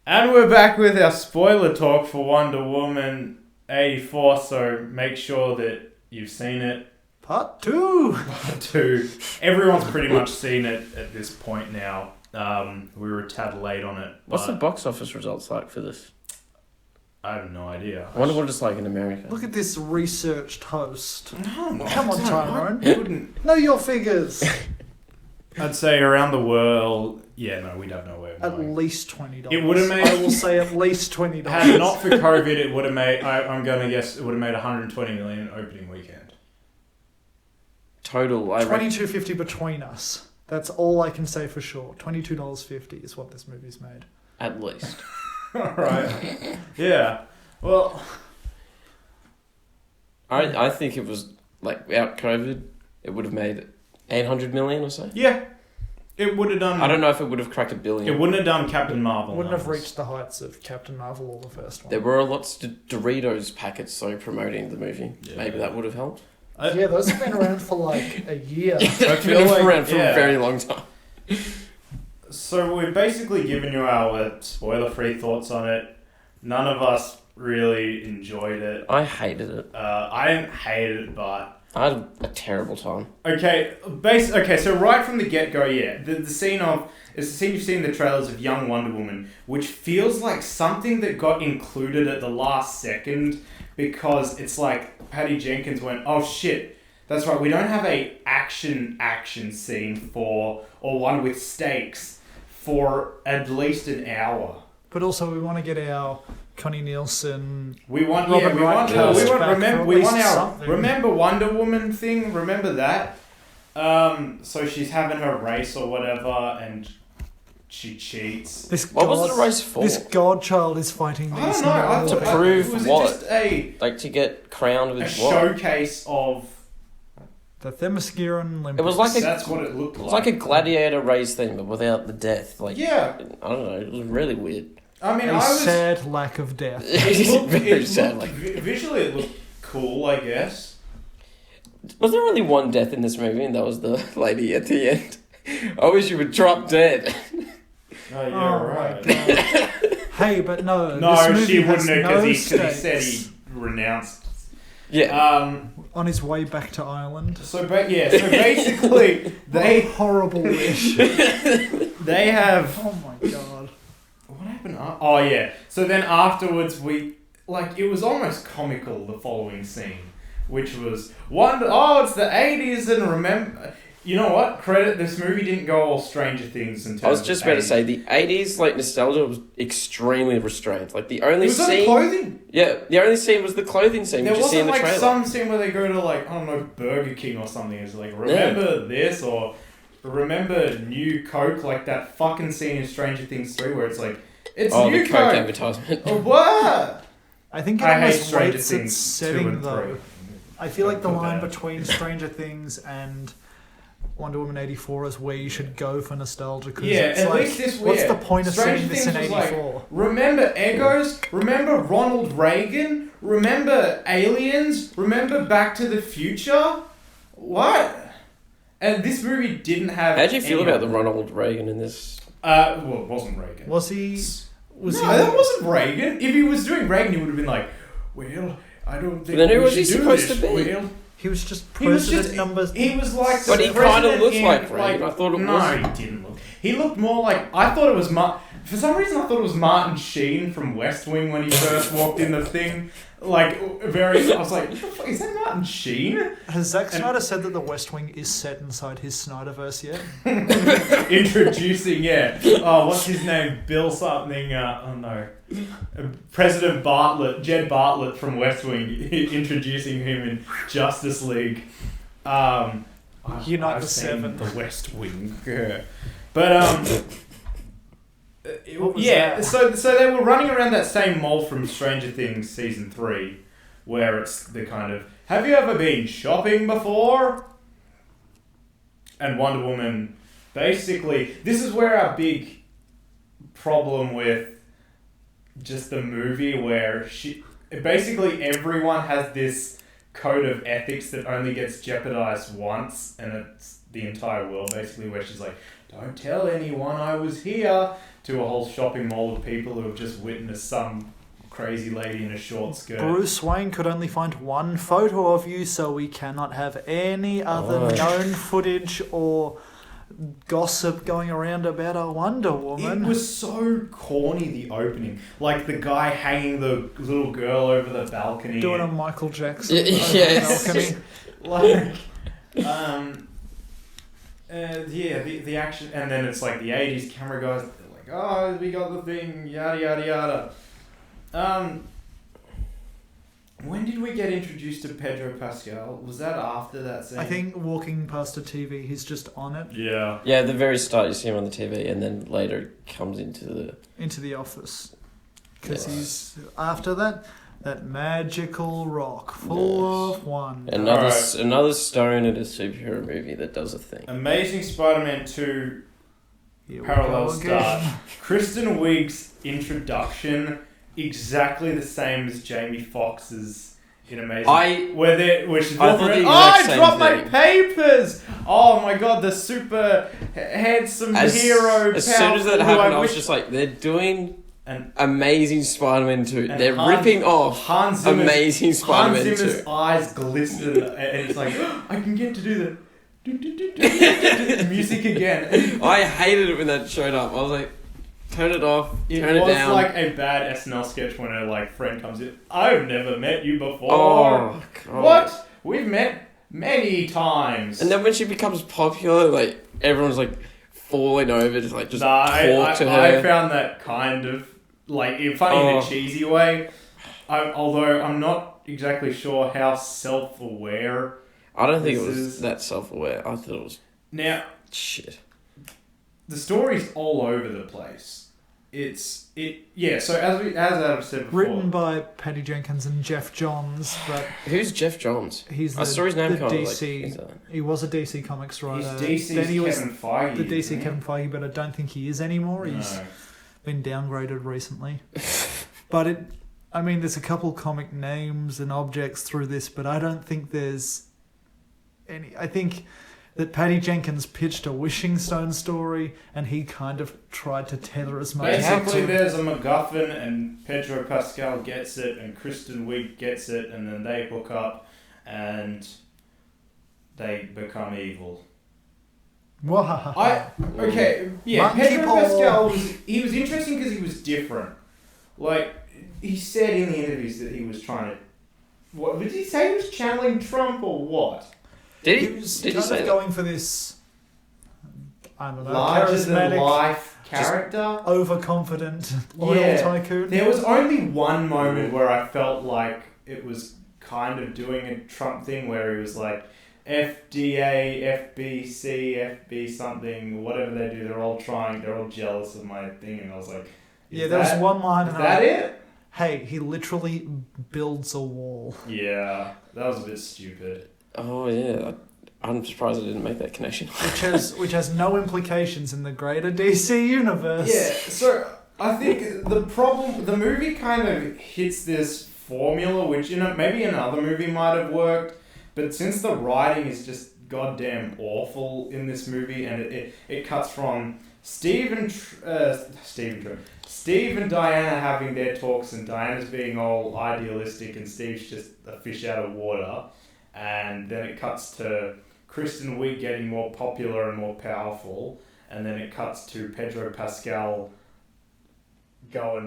And we're back with our spoiler talk for Wonder Woman 84, so make sure that you've seen it. Part 2. Part 2. Everyone's pretty much seen it at this point now. We were a tad late on it. What's the box office results like for this? I have no idea. I wonder what it's like in America. Look at this researched host. No, Come on, Tyrone. Wouldn't. Know your figures. I'd say around the world, we'd have no way of At knowing. least $20. It would have made. I will say at least $20. Had it not for COVID, it would have made. I'm going to guess it would have made 120 million opening weekend. Total, I reckon. $22.50 between us. That's all I can say for sure. $22.50 is what this movie's made. At least. Right. Yeah. Well, I think it was, like, without COVID, it would have made 800 million or so. yeah. It would have done. I don't know if it would have cracked $1 billion. It wouldn't have done Captain Marvel. Wouldn't have numbers. reached the heights of Captain Marvel or the first one. There were lots of Doritos packets, so promoting the movie. Yeah. Maybe that would have helped. Yeah, those have been around for like a year. They've feel been like- around for yeah. a very long time. So we've basically given you our spoiler-free thoughts on it. None of us really enjoyed it. I hated it. I didn't hate it, but I had a terrible time. okay. So right from the get-go, the scene it's the scene you've seen in the trailers of young Wonder Woman, which feels like something that got included at the last second because it's like Patty Jenkins went, oh shit, that's right, we don't have a action scene or one with stakes for at least an hour. But also we want to get our Connie Nielsen. We want Robert Wright cast back for remember Wonder Woman thing. Remember that. So she's having her race or whatever, and she cheats. What was the race for? This godchild is fighting I these. don't know. I To thought, prove was what? it just a Like, to get crowned with what? showcase of? The Themysciran Olympics. It was like That's what it looked It like. was like a gladiator race thing, but without the death. Like, Yeah. I don't know. It was really weird. I mean, a I was sad lack of death. Very sad. Like, visually it looked cool, I guess. was there only one death in this movie, and that was the lady at the end? I wish you would drop dead. Oh, you're Oh, right. my God. Hey, but no. No, this movie she has wouldn't have no because he said stakes. he renounced. Yeah. On his way back to Ireland. So basically, they Horrible wish. they have. Oh my God. What happened? Oh yeah. So then afterwards, it was almost comical. The following scene, which was it's the 80s, and remember. You know what? Credit, this movie didn't go all Stranger Things in terms I was just of about to 80s. say, the 80s, like, nostalgia was extremely restrained. Like, the only It was on scene... clothing. Yeah, the only scene was the clothing scene, There which you see in wasn't the like trailer. some scene where they go to like, I don't know, Burger King or something. It's like, remember this or remember New Coke, like that fucking scene in Stranger Things 3 where it's like, it's New the Coke Coke. advertisement. Oh, what? I think it I hate almost Stranger weights its Things 2 setting and 3. though. I feel like the Put line that. between Stranger Things and Wonder Woman 84 is where you should go for nostalgia. Cause Yeah, it's at like, least this what's yeah. the point of Stranger saying this in Things was 84? like, remember Eggos? Remember Ronald Reagan? Remember Aliens? Remember Back to the Future? What? And this movie didn't have. How do you feel any about the of Ronald Reagan in this? Well, it wasn't Reagan. Was he? Was no, he? that wasn't Reagan. If he was doing Reagan, he would have been like, well, I don't think Then who we was he should do supposed this. to be? Well, He was just he was president just numbers. He was like. But the he kinda president looks in, like Reagan. I thought it no, was. he didn't look. He looked more like. I thought it was For some reason, I thought it was Martin Sheen from West Wing when he first walked in the thing. Like I was like, what the fuck, is that Martin Sheen? Has Zack Snyder said that the West Wing is set inside his Snyderverse yet? Introducing, oh, what's his name? Bill something, oh no. President Bartlett, Jed Bartlett from West Wing, introducing him in Justice League. Unite I've the seen Seven. The West Wing. Yeah. But, What was yeah, that? so they were running around that same mall from Stranger Things Season 3, where it's the kind of, have you ever been shopping before? And Wonder Woman, basically, this is where our big problem with just the movie, where basically everyone has this code of ethics that only gets jeopardized once, and it's the entire world, basically, where she's like, don't tell anyone I was here to a whole shopping mall of people who have just witnessed some crazy lady in a short skirt. Bruce Wayne could only find one photo of you, so we cannot have any other known footage or gossip going around about a Wonder Woman. It was so corny, the opening. Like the guy hanging the little girl over the balcony. Doing a Michael Jackson Yes. balcony. The action, and then it's like the 80s camera guys, they're like, oh, we got the thing, yada yada yada. When did we get introduced to Pedro Pascal? Was that after that scene? I think walking past a TV, he's just on it. Yeah. Yeah, at the very start you see him on the TV, and then later comes into the office. Because he's, after that magical rock full of wonder. Another stone in a superhero movie that does a thing. Amazing Spider-Man 2 parallel start. Kristen Wiig's introduction, exactly the same as Jamie Foxx's in Amazing. Where she's walking around, I dropped my papers! Oh my god, the super handsome hero. As soon as that happened, I was just like, they're doing an Amazing Spider-Man 2. They're ripping off Amazing Spider-Man 2. Hans Zimmer's eyes glisten, and it's like, I can get to do the music again. I hated it when that showed up. I was like, turn it off, turn it down. It was like a bad SNL sketch when her friend comes in. I've never met you before. Oh, God. What? We've met many times. And then when she becomes popular, everyone's falling over to talk to her. I found that kind of funny in a cheesy way. Although I'm not exactly sure how self-aware. I don't think it was that self-aware. I thought it was shit. The story's all over the place. So as Adam said before, written by Patty Jenkins and Geoff Johns, but who's Geoff Johns? I saw his name come DC. He was a DC Comics writer. He's DC's Kevin Feige. The DC Kevin Feige, but I don't think he is anymore. He's been downgraded recently. But there's a couple comic names and objects through this, but I don't think there's any. I think that Patty Jenkins pitched a Wishing Stone story, and he kind of tried to tether as much. Basically, there's a MacGuffin, and Pedro Pascal gets it, and Kristen Wiig gets it, and then they hook up, and they become evil. Pedro Pascal was interesting because he was different. He said in the interviews that he was trying to. What did he say? He was channeling Trump or what? Did he? He was going for this, I don't know, larger than charismatic, life character, overconfident oil tycoon. There was only one moment where I felt like it was kind of doing a Trump thing, where he was like, FDA, FBC, FB something, whatever they do, they're all jealous of my thing, and I was like, there was one line. Is that it? Hey, he literally builds a wall. Yeah, that was a bit stupid. Oh yeah, I'm surprised I didn't make that connection. which has no implications in the greater DC universe. Yeah, so I think the movie kind of hits this formula, which maybe another movie might have worked, but since the writing is just goddamn awful in this movie, and it cuts from Steve and Diana having their talks, and Diana's being all idealistic, and Steve's just a fish out of water. And then it cuts to Kristen Wiig getting more popular and more powerful. And then it cuts to Pedro Pascal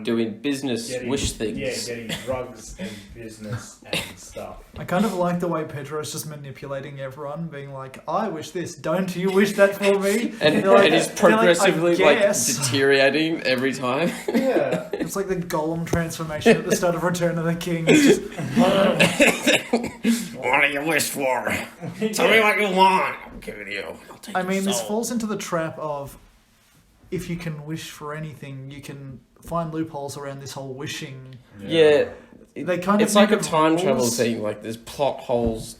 doing business, wish things. Yeah, getting drugs and business and stuff. I kind of like the way Pedro's just manipulating everyone, being like, I wish this, don't you wish that for me? And he's progressively deteriorating every time. Yeah. It's like the Gollum transformation at the start of Return of the King. It's just, what do you wish for? Tell me what you want. I'll give it to you. This falls into the trap of, if you can wish for anything, you can find loopholes around this whole wishing. Yeah. It's like a time travel thing. There's plot holes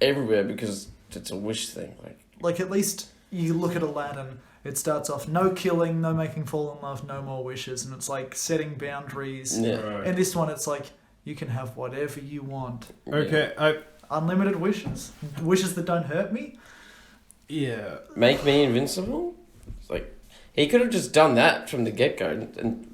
everywhere because it's a wish thing. At least you look at Aladdin. It starts off no killing, no making fall in love, no more wishes, and it's setting boundaries. Yeah. Right. And this one, it's you can have whatever you want. Okay. Unlimited wishes. Wishes that don't hurt me. Yeah. Make me invincible? It's he could have just done that from the get go, and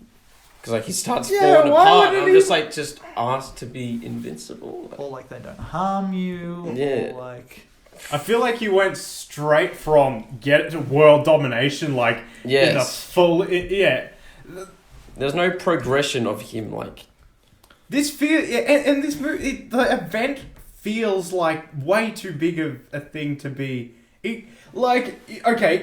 because like he starts falling apart. And I'm just asked to be invincible, or like they don't harm you. Yeah, or like. I feel like you went straight from get to world domination, like in a full. There's no progression of him, like this feel, and this movie, the event feels like way too big of a thing to be.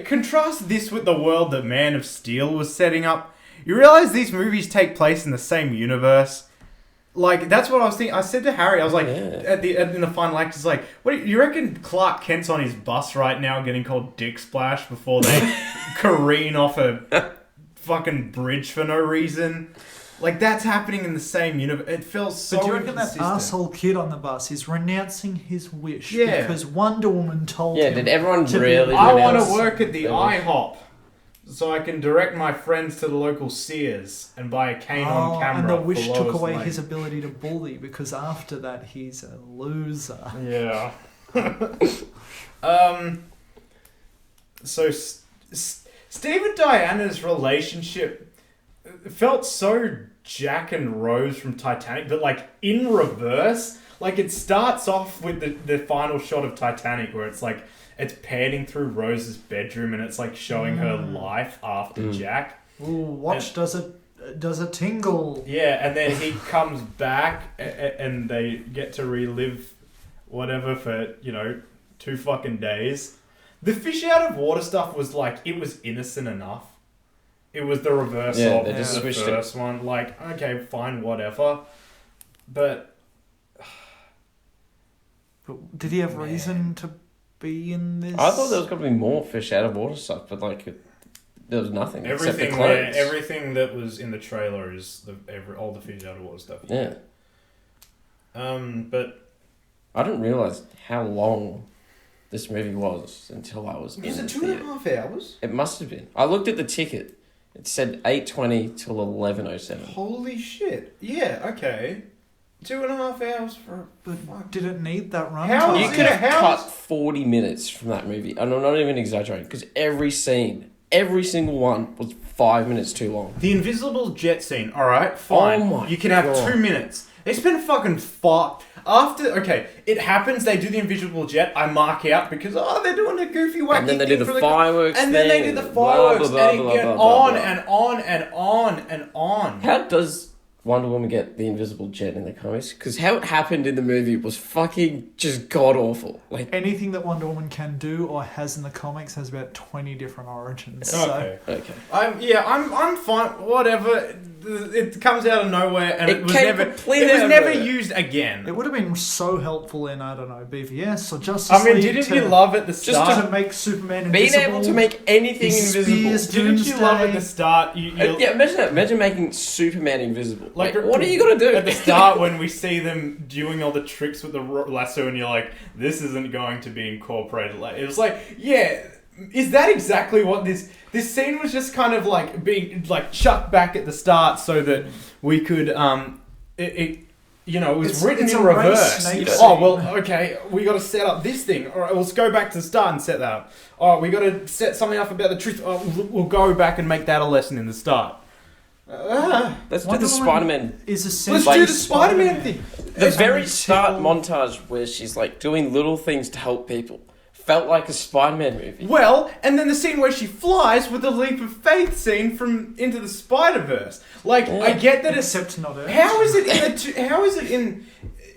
Contrast this with the world that Man of Steel was setting up. You realize these movies take place in the same universe. Like, that's what I was thinking. I said to Harry, I was like, in the final act, it's like, what, you reckon Clark Kent's on his bus right now getting called Dick Splash before they careen off a fucking bridge for no reason? Like, that's happening in the same universe. It feels so But do you reckon that asshole kid on the bus is renouncing his wish because Wonder Woman told him... Yeah, did everyone really I want to work at the IHOP. So I can direct my friends to the local Sears and buy a cane on camera. And the wish took away his ability to bully because after that he's a loser. Yeah. So Steve and Diana's relationship felt so Jack and Rose from Titanic, but like in reverse. Like it starts off with the final shot of Titanic where it's like it's panning through Rose's bedroom and it's like showing her life after Jack. Ooh, does it tingle? Yeah, and then he comes back and they get to relive whatever for, 2 fucking days. The fish out of water stuff was like, it was innocent enough. It was the reverse of the first one. Like, okay, fine, whatever. But did he have reason to be in this? I thought there was going to be more fish out of water stuff, but like there was nothing except the clothes. Everything that was in the trailer is all the fish out of water stuff. Yeah. But I didn't realise how long this movie was until I was in it the 2.5 hours? It must have been. I looked at the ticket. It said 8:20 till 11:07. Holy shit! Yeah. Okay. 2.5 hours for... But did it need that run? You could have cut 40 minutes from that movie. And I'm not even exaggerating, because every single one was 5 minutes too long. The invisible jet scene, alright, fine. Oh my You can have God. 2 minutes. They spend fucking 5... After, it happens, they do the invisible jet, I mark out because, they're doing a goofy wacky and then they do thing the fireworks and then they do the fireworks, and it get on and on and on and on. How does Wonder Woman get the invisible jet in the comics? Because how it happened in the movie was fucking just god-awful. Like anything that Wonder Woman can do or has in the comics has about 20 different origins. Okay. So. I'm fine. Whatever. It comes out of nowhere, and it was never used again. It would have been so helpful in, I don't know, BVS or Justice League. Didn't you love at the start? Just to make Superman invisible. Being able to make anything invisible. Didn't you love at the start? Imagine that. Imagine making Superman invisible. Like, what are you going to do? At the start, when we see them doing all the tricks with the lasso, and you're like, this isn't going to be incorporated. Like, it was like, yeah... Is that exactly what this scene was? Just kind of like being like chucked back at the start so that we could it was written in reverse. Okay, we got to set up this thing. All right, let's go back to the start and set that up. All right, we got to set something up about the truth. We'll go back and make that a lesson in the start. Let's do the Spider-Man. Let's do the Spider-Man thing. The very start montage where she's like doing little things to help people. Felt like a Spider-Man movie. Well, and then the scene where she flies with the leap of faith scene from Into the Spider-Verse. Like, I get that except not Earth. How is it in?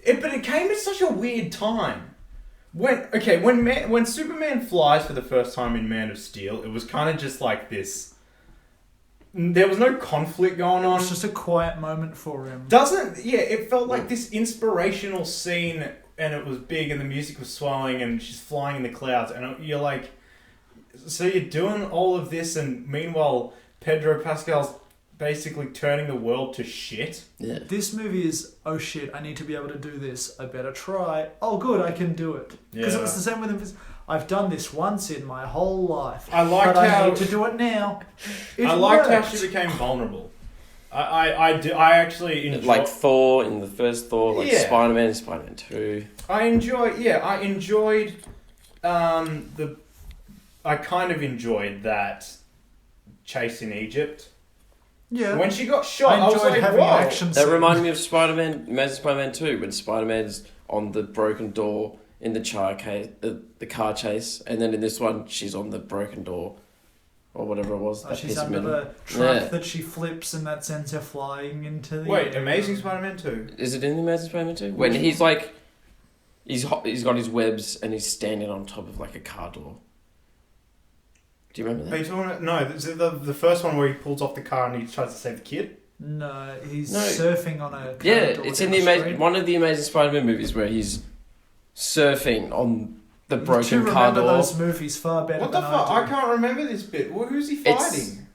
But it came at such a weird time. When Superman flies for the first time in Man of Steel, it was kind of just like this. There was no conflict going on. It was just a quiet moment for him. It felt like this inspirational scene. And it was big, and the music was swelling, and she's flying in the clouds, and you're like, so you're doing all of this, and meanwhile, Pedro Pascal's basically turning the world to shit. Yeah. This movie is, oh shit, I need to be able to do this. I better try. Oh good, I can do it. Because it was the same with him. I've done this once in my whole life. I need to do it now. I liked how she became vulnerable. I actually enjoy... Like Thor in the first Thor, like Spider-Man, Spider-Man 2. I enjoyed I kind of enjoyed that chase in Egypt. Yeah. When she got shot, I was enjoyed like, having whoa. action That scenes. reminded me of Spider-Man, Amazing Spider-Man 2, when Spider-Man's on the broken door in the car chase, and then in this one, she's on the broken door, or whatever it was. She's under the truck that she flips, and that sends her flying into the... Wait, Amazing Spider-Man 2? Is it in the Amazing Spider-Man 2? When he's like... He's got his webs, and he's standing on top of, like, a car door. Do you remember that? Are you talking about... No, is it the first one where he pulls off the car and he tries to save the kid? No, he's surfing on a... Yeah, it's in one of the Amazing Spider-Man movies where he's surfing on the broken car door. Those movies far better What the than fuck? I do. I can't remember this bit. Well, who's he fighting?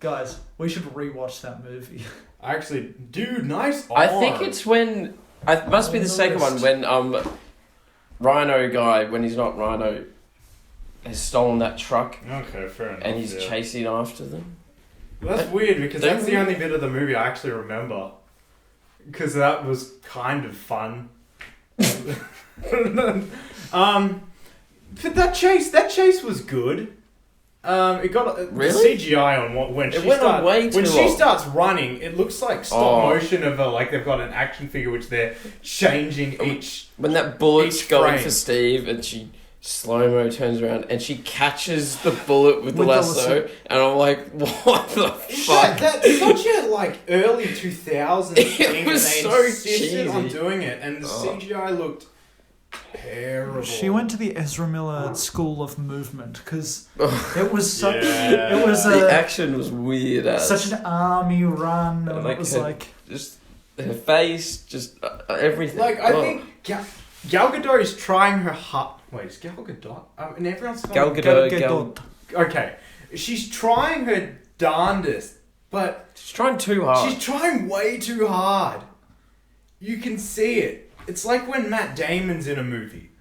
Guys, we should rewatch that movie. Actually, dude, nice arm. I think it's when... It must be the second one when Rhino guy, when he's not Rhino, has stolen that truck. Okay, fair enough. And he's chasing after them. Well, that's weird because that's the only bit of the movie I actually remember. Because that was kind of fun. But that chase was good. It got really? CGI on when it went on way too when long. she starts running. It looks like stop motion of like they've got an action figure which they're changing each. When that bullet's going frame. for Steve and she slow-mo turns around and she catches the bullet with the lasso, and I'm like, what the fuck? That's such a like early 2000s thing. It was they so insisted cheesy on doing it, and the CGI looked terrible. She went to the Ezra Miller School of Movement because it was such. It was the action was weird. Such an army run, and it was just her face, just everything. Like I think Gal Gadot is trying her hard. Wait, is Gal Gadot? And everyone's Gal Gadot. Okay, she's trying her darndest, but she's trying too hard. She's trying way too hard. You can see it. It's like when Matt Damon's in a movie.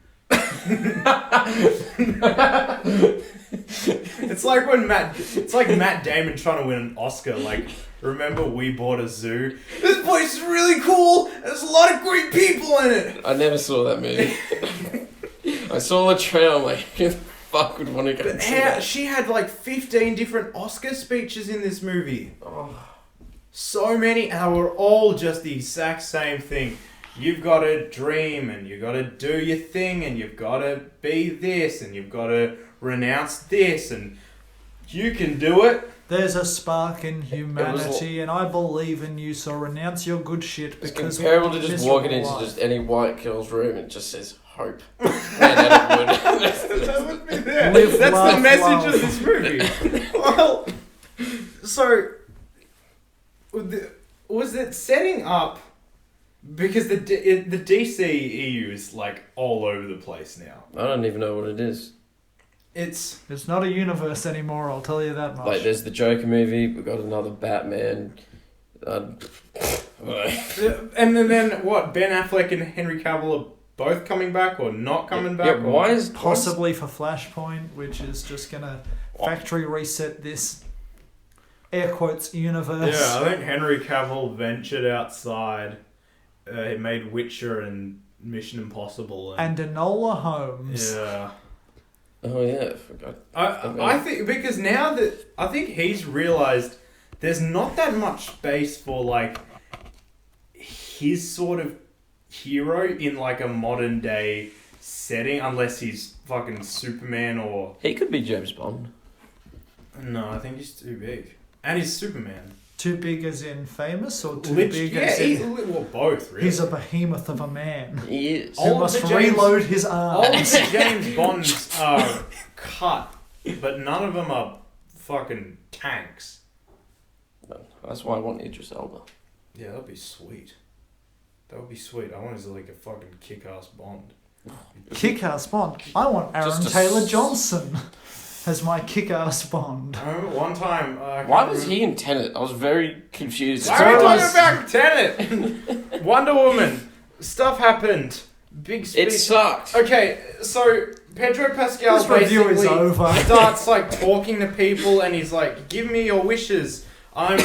It's like Matt Damon trying to win an Oscar. Like, remember We Bought a Zoo? This place is really cool. There's a lot of great people in it. I never saw that movie. I saw the trailer. I'm like, who the fuck would want to go and see that? She had like 15 different Oscar speeches in this movie. So many, and they were all just the exact same thing. You've got to dream, and you've got to do your thing, and you've got to be this, and you've got to renounce this, and you can do it. There's a spark in humanity, and I believe in you, so renounce your good shit. It's comparable to just walking into just any white girl's room and it just says hope. That's the message of this movie. Well, so was it setting up? Because the DCEU is like all over the place now. I don't even know what it is. It's not a universe anymore, I'll tell you that much. Like, there's the Joker movie, we've got another Batman. And then what? Ben Affleck and Henry Cavill are both coming back or not coming back? Yeah, why is... Possibly for Flashpoint, which is just going to factory reset this air quotes universe. Yeah, I think Henry Cavill ventured outside. He made Witcher and Mission Impossible. And Enola Holmes. Yeah. Oh yeah, I forgot. I think because now that I think he's realised there's not that much space for like his sort of hero in like a modern day setting, unless he's fucking Superman or... He could be James Bond. No, I think he's too big. And he's Superman. Too big as in famous, or too big as in... Well, both, really. He's a behemoth of a man. He is. Who must reload his arms. All the James Bonds are cut, but none of them are fucking tanks. No, that's why I want Idris Elba. Yeah, that'd be sweet. That would be sweet. I want his like a fucking kick-ass Bond. Kick-ass Bond? I want Aaron Taylor Johnson as my kick-ass Bond. I remember one time... why was he in Tenet? I was very confused. Why are we talking about Tenet? Wonder Woman. Stuff happened. Big speech. It sucked. Okay, so Pedro Pascal This review is over. starts like talking to people and he's like, give me your wishes. I'm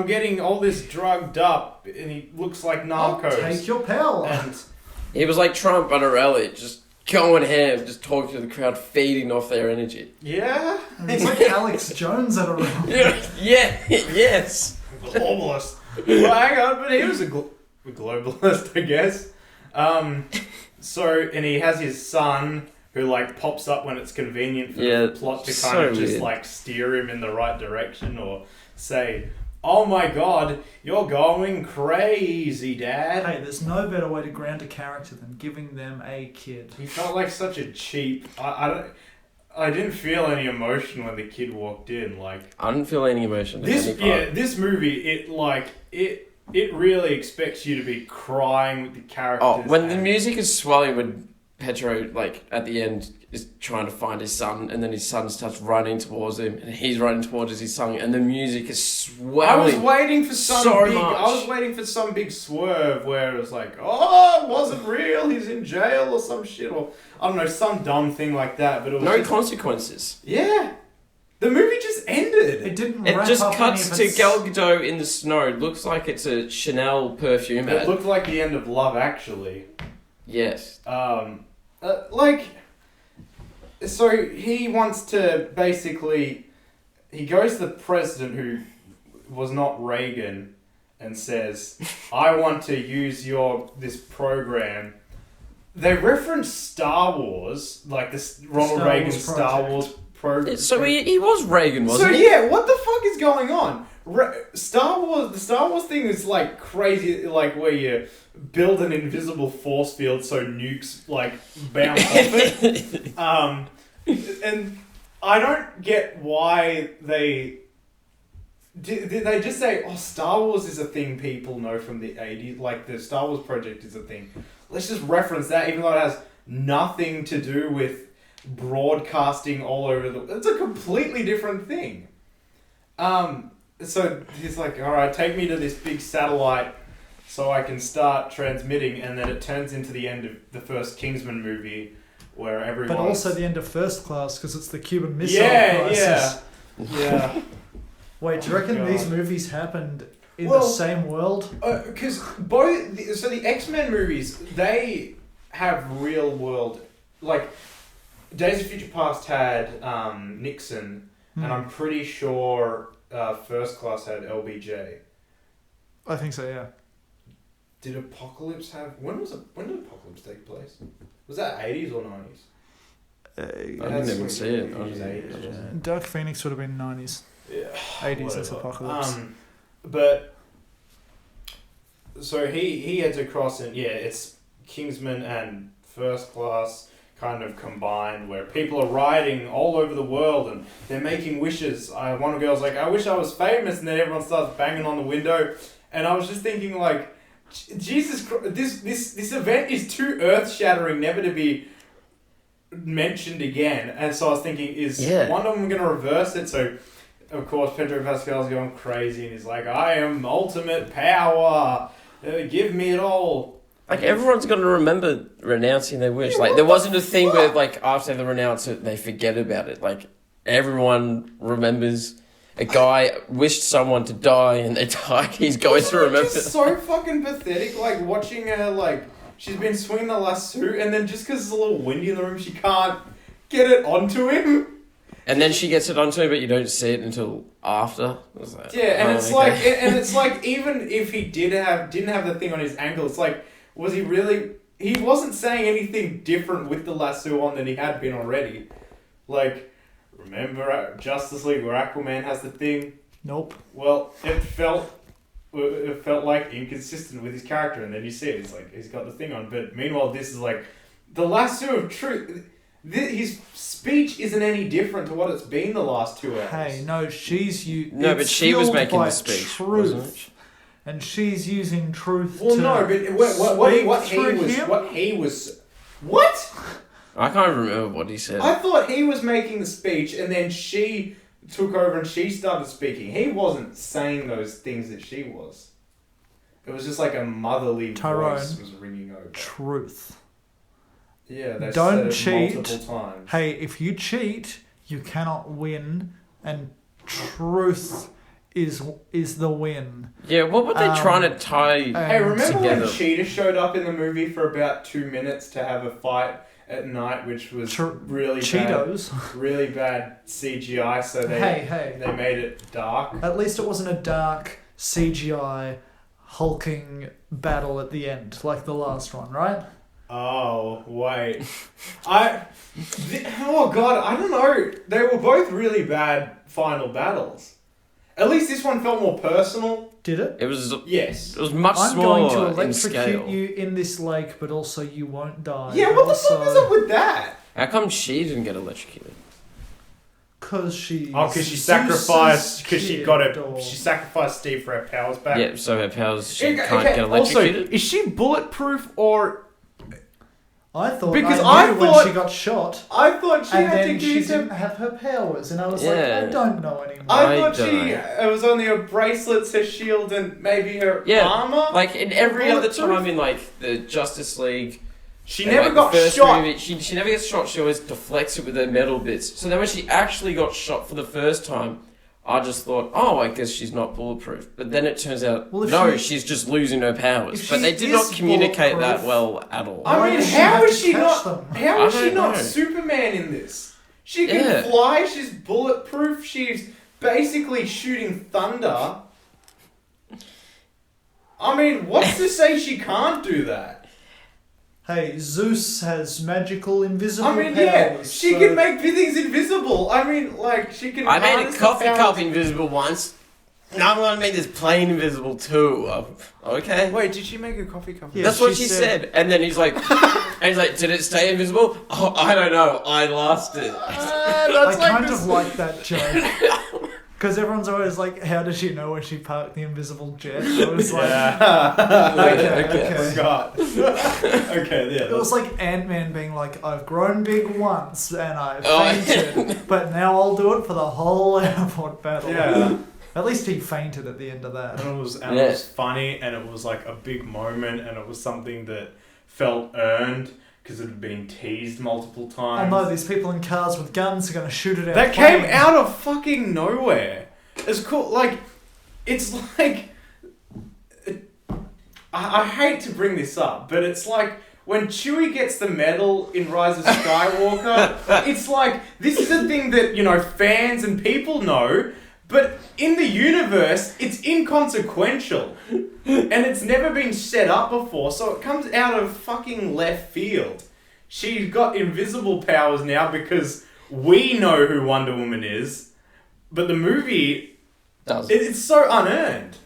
getting all this drugged up, and he looks like Narcos. Take your pill. And he was like Trump at a rally, just going ham, just talking to the crowd, feeding off their energy. Yeah. It's like Alex Jones at a round. Yes. Globalist. Well, hang on, but he was a globalist, I guess. And he has his son who like pops up when it's convenient for the plot to kind of just like steer him in the right direction or say, "Oh my God, you're going crazy, Dad." Hey, there's no better way to ground a character than giving them a kid. He felt like such a cheap. I didn't feel any emotion when the kid walked in. Like I didn't feel any emotion. This movie, it really expects you to be crying with the characters. Oh, when the music is swelling, when Pedro, like, at the end, is trying to find his son, and then his son starts running towards him, and he's running towards his son, and the music is swelling. I was waiting for some big swerve where it was like, oh, it wasn't real, he's in jail or some shit, or I don't know, some dumb thing like that. But it was no consequences. Yeah. The movie just ended. It didn't. It just cuts to Gal Gadot in the snow. It looks like it's a Chanel perfume ad. It looked like the end of Love Actually. Yes. So he wants to basically, he goes to the president who was not Reagan and says, "I want to use this program." They reference Star Wars, like this Ronald Reagan Star Wars program. So he was Reagan, wasn't he? So yeah, what the fuck is going on? The Star Wars thing is like crazy, like where you build an invisible force field so nukes like bounce off it. And I don't get why they did they just say, "Oh, Star Wars is a thing people know from the 80s, like the Star Wars project is a thing. Let's just reference that, even though it has nothing to do with broadcasting all over it's a completely different thing." So he's like, "All right, take me to this big satellite so I can start transmitting," and then it turns into the end of the first Kingsman movie where everyone. But also the end of First Class because it's the Cuban Missile Crisis. Yeah. Wait, do you reckon these movies happened in the same world? Because the X-Men movies, they have real world, like Days of Future Past had Nixon, and I'm pretty sure First Class had LBJ. I think so, yeah. Did Apocalypse have... When did Apocalypse take place? Was that 80s or 90s? I didn't even see it. I was 80s. Dark Phoenix would have been 90s. Yeah. 80s is Apocalypse. But... So he heads across and, it's Kingsman and First Class kind of combined, where people are riding all over the world and they're making wishes. One girl's like, "I wish I was famous," and then everyone starts banging on the window. And I was just thinking, like, Jesus Christ, this event is too earth-shattering never to be mentioned again. And so I was thinking, is one of them going to reverse it? So, of course, Pedro Pascal's going crazy and he's like, "I am ultimate power. Give me it all." Like, everyone's going to remember renouncing their wish. Like, there wasn't a thing where, like, after they renounce it, they forget about it. Like, everyone remembers a guy wished someone to die and they died. He's going to remember. It's so fucking pathetic, like, watching her, like, she's been swinging the lasso and then just because it's a little windy in the room, she can't get it onto him. And then she gets it onto him, but you don't see it until after. Like, it's like, even if he didn't have the thing on his ankle, it's like, was he really... He wasn't saying anything different with the lasso on than he had been already. Like, remember Justice League where Aquaman has the thing? Nope. Well, it felt like inconsistent with his character, and then you see it, it's like, he's got the thing on. But meanwhile, this is like, the lasso of truth. His speech isn't any different to what it's been the last 2 hours. Hey, no, but she was making the speech, truth. wasn't it? And she's using truth What I can't remember what he said. I thought he was making the speech and then she took over and she started speaking. He wasn't saying those things that she was. It was just like a motherly voice was ringing over. Truth. Yeah, they Don't said it cheat. multiple times. Hey, if you cheat, you cannot win. And truth is the win. Yeah, what were they trying to tie Hey, remember together? when Cheetah showed up in the movie for about 2 minutes to have a fight at night, which was really Cheetos. bad, really bad CGI, so they made it dark. At least it wasn't a dark CGI hulking battle at the end, like the last one, right? Oh, wait. Oh god, I don't know. They were both really bad final battles. At least this one felt more personal. Did it? It was Yes. It was much I'm smaller going to in electrocute scale. you in this lake, but also you won't die. Yeah, what the fuck is up with that? How come she didn't get electrocuted? Because she. Because she sacrificed. Because she got it. She sacrificed Steve for her powers back. Yeah, so her powers she Okay, can't get electrocuted. Also, is she bulletproof or? I thought Because I I knew thought- when she got shot, I thought she and had to then she use didn't her. have her powers, and I was Yeah. like, I don't know anymore. I I thought don't she know. it was only her bracelets, her shield, and maybe her Yeah, armor. Like in every other Bulletproof? time in like the Justice League, She and, never like, got the first shot. Movie, she never gets shot. She always deflects it with her metal bits. So then when she actually got shot for the first time, I just thought, oh, I guess she's not bulletproof. But then it turns out, Well, if no, she- she's just losing her powers. if But she they did is not communicate that bulletproof- well at all. I Why mean, does she how have is to she catch not? them? How is I she don't not know. Superman in this? She can Yeah. fly. She's bulletproof. She's basically shooting thunder. I mean, what's to say she can't do that? Hey, Zeus has magical invisible I mean, powers. yeah, she so- can make things invisible. I mean, like, she can. I made a harness the coffee powers- cup invisible once. Now I'm going to make this plane invisible too. Okay. Wait, did she make a coffee cup? Yeah, That's what she she said- said. And then he's like, did it stay invisible? Oh, I don't know. I lost it. I kind of like that joke. Because everyone's always like, how does she know where she parked the invisible jet? It was like, okay. Forgot. Okay, yeah. It was like Ant-Man being like, I've grown big once and I Oh. fainted, but now I'll do it for the whole airport battle. Yeah. At least he fainted at the end of that. And it Yeah. was funny, and it was like a big moment, and it was something that felt earned because it had been teased multiple I times. know these people in cars with guns are going to shoot it out. That came out of fucking nowhere. It's cool. Like, it's like. I hate to bring this up, but it's like when Chewie gets the medal in Rise of Skywalker, it's like, this is a thing that, you know, fans and people know, but in the universe, it's inconsequential. And it's never been set up before, so it comes out of fucking left field. She's got invisible powers now because we know who Wonder Woman is, but the movie, it's so unearned.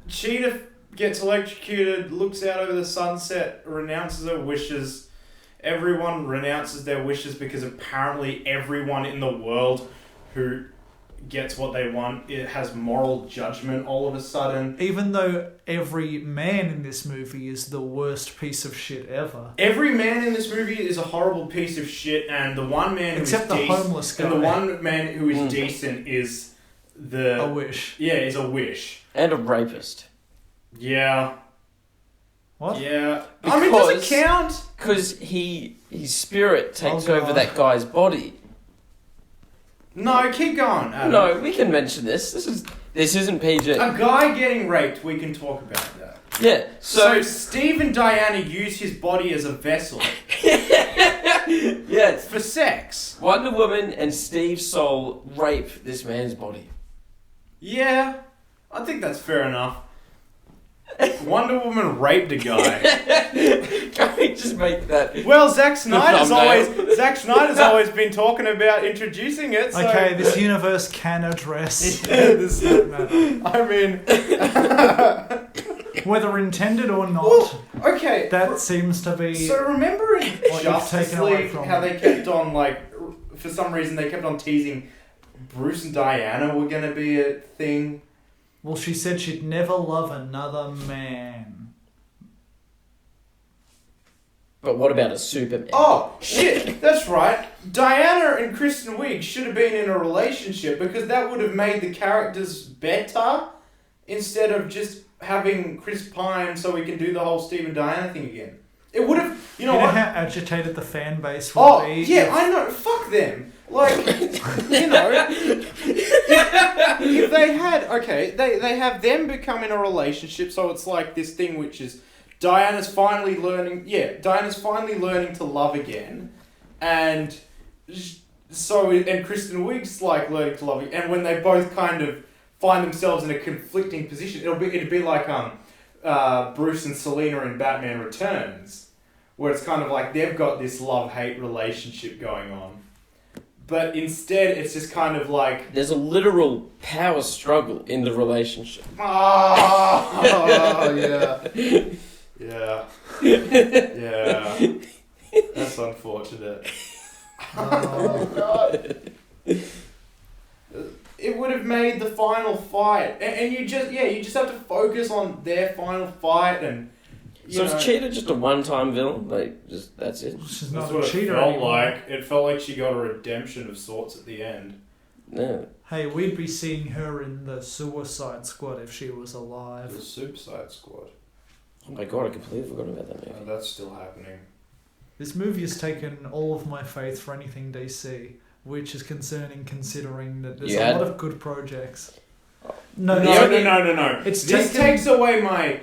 Cheetah gets electrocuted, looks out over the sunset, renounces her wishes. Everyone renounces their wishes because apparently everyone in the world who gets what they want, it has moral judgment all of a sudden. Even though every man in this movie is the worst piece of shit ever. Every man in this movie is a horrible piece of shit, and the one man who Except is the decent, homeless guy. and the one man who is decent is the A wish. Yeah, is a wish. And a rapist. Yeah. What? Yeah. I mean, does it count? Because his spirit takes Oh, over God. that guy's body. No, keep going, Adam. No, we can mention this. This isn't PG. A guy getting raped, we can talk about that. Yeah. So Steve and Diana use his body as a vessel yeah. for sex. Wonder Woman and Steve Soul rape this man's body. Yeah, I think that's fair enough. Wonder Woman raped a guy. Can we just make that? Well, Zack Snyder's thumbnail. always been talking about introducing it. So Okay, this universe can address yeah, this I mean, whether intended or not. well, okay. That seems to be. So remember in you've Justice taken away League from how me. they kept on for some reason they kept on teasing Bruce and Diana were gonna be a thing. Well, she said she'd never love another man. But what about a Superman? Oh shit, that's right. Diana and Kristen Wiig should have been in a relationship because that would have made the characters better instead of just having Chris Pine so we can do the whole Steve and Diana thing again. It would have, You know what? how agitated the fan base would Oh, be? yeah, I know. Fuck them. Like, you know, if they had, okay, they have them become in a relationship, so it's like this thing which is Diana's finally learning to love again, and so, and Kristen Wiig's like learning to love again, and when they both kind of find themselves in a conflicting position, it'd be like Bruce and Selena in Batman Returns, where it's kind of like they've got this love-hate relationship going on. But instead, it's just kind of like... There's a literal power struggle in the relationship. Oh, yeah. Yeah. Yeah. That's unfortunate. Oh, God. It would have made the final fight. And you just have to focus on their final fight and... So is Cheetah just a one-time villain? Like, just that's it? She's That's not what a cheater it felt anymore. like. It felt like she got a redemption of sorts at the end. No. Hey, we'd be seeing her in the Suicide Squad if she was alive. The Suicide Squad. Oh my god, I completely forgot about that movie. That's still happening. This movie has taken all of my faith for anything DC, which is concerning considering that there's a lot of good projects. No. This takes away my...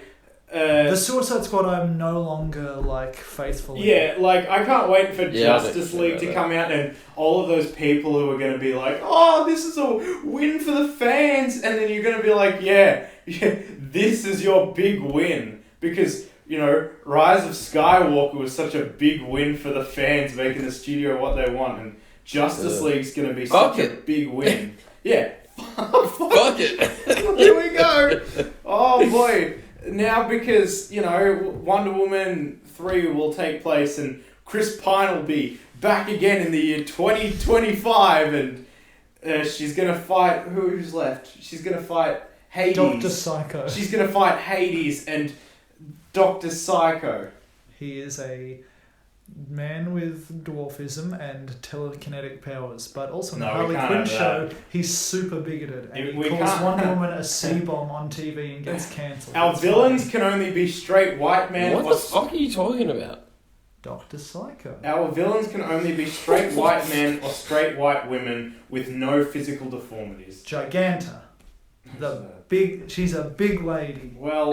the Suicide Squad I'm no longer, faithful in. Yeah, I can't wait for Justice League to come out and all of those people who are going to be like, oh, this is a win for the fans. And then you're going to be like, yeah, this is your big win. Because, Rise of Skywalker was such a big win for the fans, making the studio what they want. And Justice League's going to be such a big win. Yeah. Fuck it. Here we go. Oh, boy. Now because, Wonder Woman 3 will take place and Chris Pine will be back again in the year 2025 and she's going to fight... Who's left? She's going to fight Hades. Dr. Psycho. She's going to fight Hades and Dr. Psycho. He is a man with dwarfism and telekinetic powers, but also in the Harley Quinn show, he's super bigoted and he calls Wonder Woman a C-bomb on TV and gets cancelled. Our villains can only be straight white men. What the fuck are you talking about? Dr. Psycho. Our villains can only be straight white men or straight white women with no physical deformities. Giganta. She's a big lady. Well,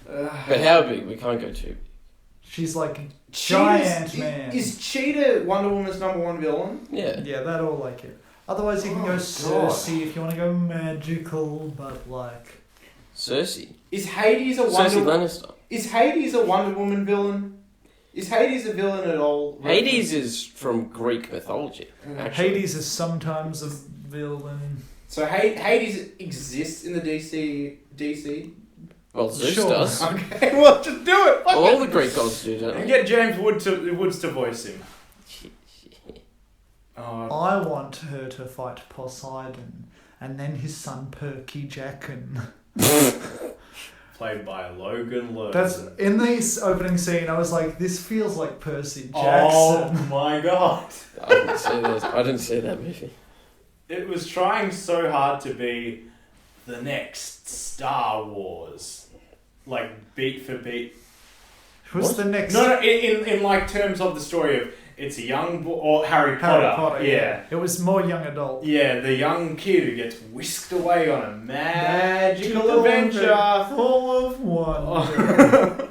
but how big? We can't go too. She's like giant man. Is Cheetah Wonder Woman's #1 villain? Yeah. Yeah, that all like it. Otherwise, you can go Cersei if you want to go magical, but Cersei. Is Hades a Cersei Lannister. Is Hades a Wonder Woman villain? Is Hades a villain at all? Hades is from Greek mythology. Actually. Hades is sometimes a villain. So Hades exists in the DC? Well, Zeus Sure. does. Okay, well, just do it. Well, all the Greek gods do, don't And they? get James Woods to voice him. I want her to fight Poseidon, and then his son Perky Jackson. Played by Logan Lerman. That's in this opening scene. I was like, this feels like Percy Jackson. Oh my god! I didn't see that movie. It was trying so hard to be the next Star Wars, beat for beat. Who's the next? No, in terms of the story of it's a young boy or Harry Potter. Yeah. It was more young adult. Yeah, the young kid who gets whisked away on a magical adventure full of wonder.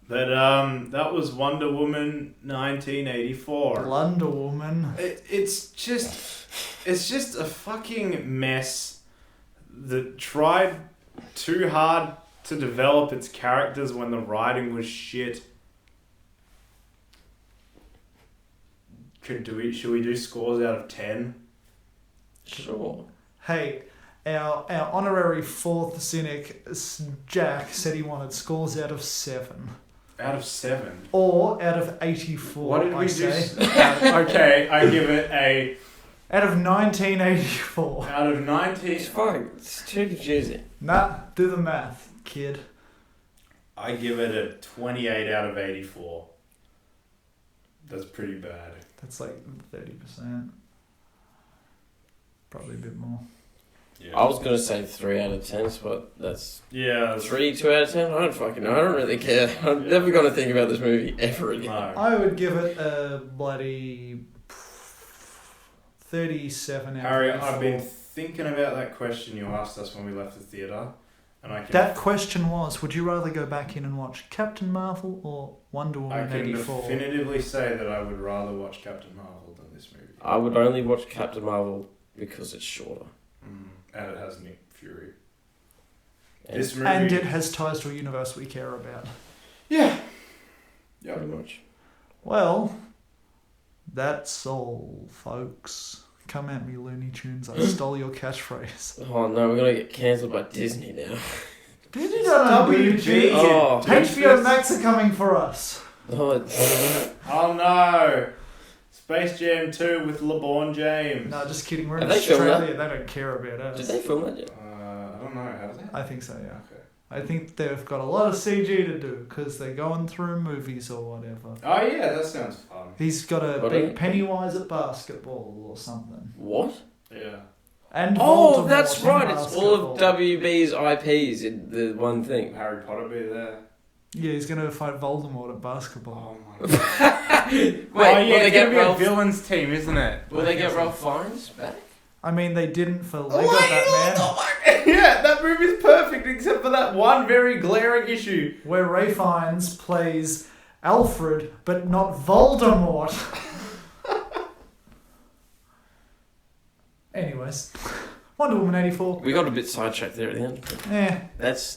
But that was Wonder Woman 1984. Blunder Woman. It's just a fucking mess that tried too hard to develop its characters when the writing was shit. Should we do scores out of 10? Sure. Hey, our honorary fourth cynic, Jack, said he wanted scores out of 7. Out of 7? Or out of 84, What did we say. Okay, I give it a... Out of 1984. Out of 19... It's fine. It's too confusing. Nah, do the math, kid. I give it a 28 out of 84. That's pretty bad. That's 30%. Probably a bit more. Yeah. I was gonna say 3 out of 10, but that's Yeah. 3, 2 out of 10. I don't fucking know. I don't really care. I'm never gonna think about this movie ever again. No. I would give it a bloody 37 out Harry, of 34. I've been thinking about that question you asked us when we left the theatre. And I can, That question was, would you rather go back in and watch Captain Marvel or Wonder I Woman can 84? definitively say that I would rather watch Captain Marvel than this movie. I would only watch Captain Marvel because it's shorter. And it has Nick Fury. And This movie... And it has ties to a universe we care about. Yeah. Yeah. pretty much. Well, that's all, folks. Come at me, Looney Tunes. I stole your catchphrase. Oh no, we're gonna get cancelled by Disney now. Disney don't own Looney Tunes. Oh, HBO Max are coming for us. oh, Oh no! Space Jam 2 with LeBron James. No, just kidding. We're in Have they filmed Australia. They don't care about us. did they film that yet? I don't know. How does that? I think so, yeah. Okay. I think they've got a lot of CG to do because they're going through movies or whatever. Oh yeah, that sounds fun. He's got to What beat are- Pennywise at basketball or something. What? Yeah. And Oh, Voldemort that's in right. It's all of basketball. WB's IPs in the one thing. Harry Potter be there. Yeah, he's going to fight Voldemort at basketball. Oh my god. Wait, Oh yeah, will they it's get gonna be Ralph? a villains team, isn't it? Will they get Ralph Fiennes back? I mean, they didn't for Lego Batman, Yeah, that movie's perfect except for that one very glaring issue. where Ray Fiennes plays Alfred, but not Voldemort. Anyways, Wonder Woman 84. We got a bit sidetracked there at the end. That's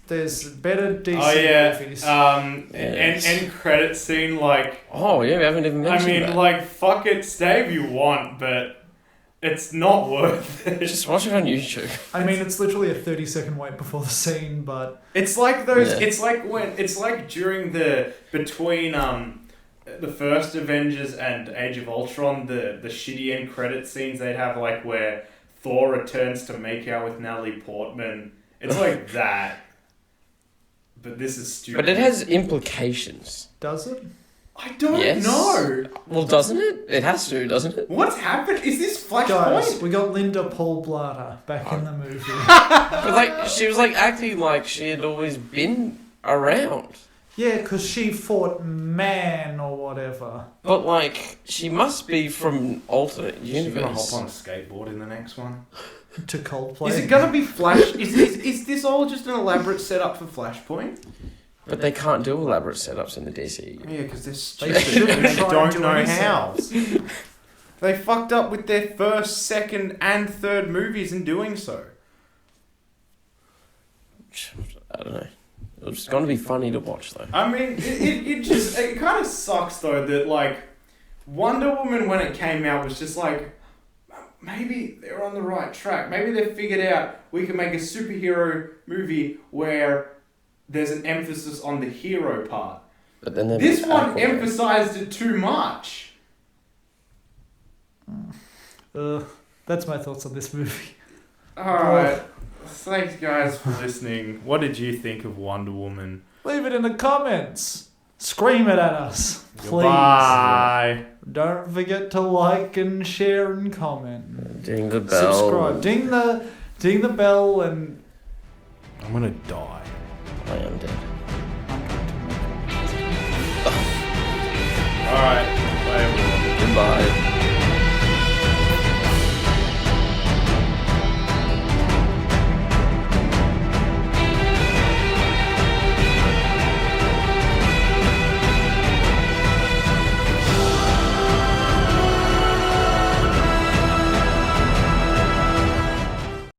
there's better DC Oh yeah. movies. Yes. End credit scene like. Oh yeah, we haven't even I mentioned mean, that. like fuck it, stay if you want, but it's not worth it. Just watch it on YouTube. I mean, it's literally a 30-second wait before the scene, but It's like those. Yeah. It's like during the between the first Avengers and Age of Ultron, the shitty end credit scenes they'd have, like where Thor returns to make out with Natalie Portman. It's like that, but this is stupid. But it has implications. does it? I don't Yes. know Well, doesn't it? It has to, doesn't it? what's happened. Is this Guys, Flashpoint? we got Linda Paul Blatter back in the movie. But like, she was like acting like she had always been around. Yeah, because she fought Man or whatever. But like, she must be from an alternate Is she gonna universe. hop on a skateboard in the next one? To Coldplay. Is it gonna be Flash? Is this all just an elaborate setup for Flashpoint? But they can't do elaborate setups in the DCEU. Yeah, because they're They stupid shouldn't and they try and don't do know any how. They fucked up with their first, second, and third movies in doing so. I don't know. It's going to be funny to watch though. I mean, it kind of sucks though that like Wonder Woman when it came out was just like maybe they're on the right track. Maybe they figured out we can make a superhero movie where there's an emphasis on the hero part. But then This one Aquaman. emphasized it too much. That's my thoughts on this movie. Alright. Thanks guys for listening. What did you think of Wonder Woman? Leave it in the comments. Scream it at us, please. Bye. Don't forget to like and share and comment. Ding the bell. Subscribe. Ding the bell and I'm gonna die. I am dead. Alright. Bye everyone. Goodbye.